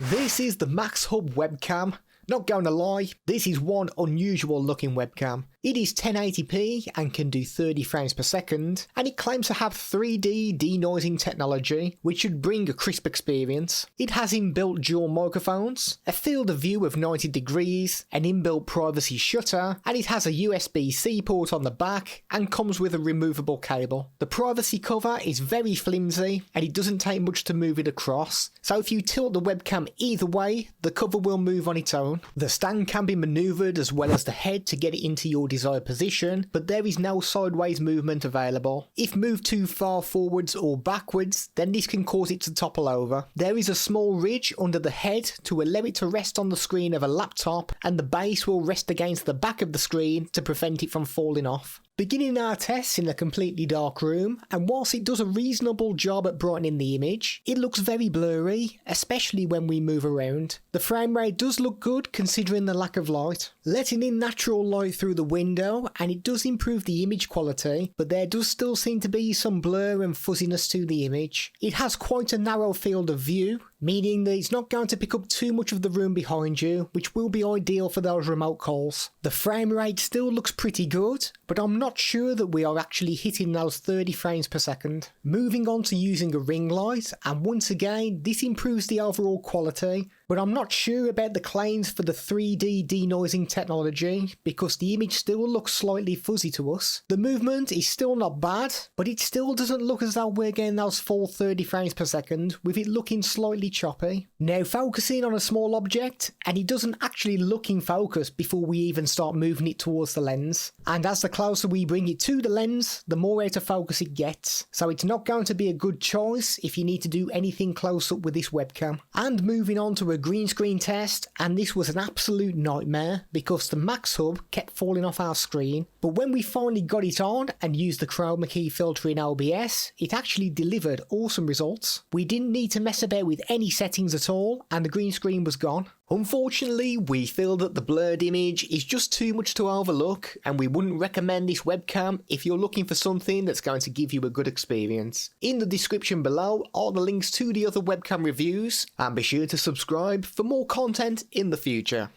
This is the Maxhub webcam. Not going to lie, this is one unusual looking webcam. It is 1080p and can do 30 frames per second, and it claims to have 3D denoising technology, which should bring a crisp experience. It has inbuilt dual microphones, a field of view of 90 degrees, an inbuilt privacy shutter, and it has a USB-C port on the back and comes with a removable cable. The privacy cover is very flimsy and it doesn't take much to move it across, so if you tilt the webcam either way, the cover will move on its own. The stand can be manoeuvred as well as the head to get it into your desired position, but there is no sideways movement available. If moved too far forwards or backwards, then this can cause it to topple over. There is a small ridge under the head to allow it to rest on the screen of a laptop, and the base will rest against the back of the screen to prevent it from falling off. Beginning our tests in a completely dark room, and whilst it does a reasonable job at brightening the image, it looks very blurry, especially when we move around. The frame rate does look good considering the lack of light. Letting in natural light through the window, and it does improve the image quality, but there does still seem to be some blur and fuzziness to the image. It has quite a narrow field of view, meaning that it's not going to pick up too much of the room behind you, which will be ideal for those remote calls. The frame rate still looks pretty good, but I'm not sure that we are actually hitting those 30 frames per second. Moving on to using a ring light, and once again this improves the overall quality, but I'm not sure about the claims for the 3D denoising technology because the image still looks slightly fuzzy to us. The movement is still not bad, but it still doesn't look as though we're getting those full 30 frames per second, with it looking slightly choppy. Now focusing on a small object, and it doesn't actually look in focus before we even start moving it towards the lens, and as the closer we bring it to the lens, the more out of focus it gets, so it's not going to be a good choice if you need to do anything close up with this webcam. And moving on to a green screen test, and this was an absolute nightmare because the Maxhub kept falling off our screen, but when we finally got it on and used the chroma key filter in OBS, it actually delivered awesome results. We didn't need to mess about with any settings at all, and the green screen was gone. Unfortunately, we feel that the blurred image is just too much to overlook, and we wouldn't recommend this webcam if you're looking for something that's going to give you a good experience. In the description below are the links to the other webcam reviews, and be sure to subscribe for more content in the future.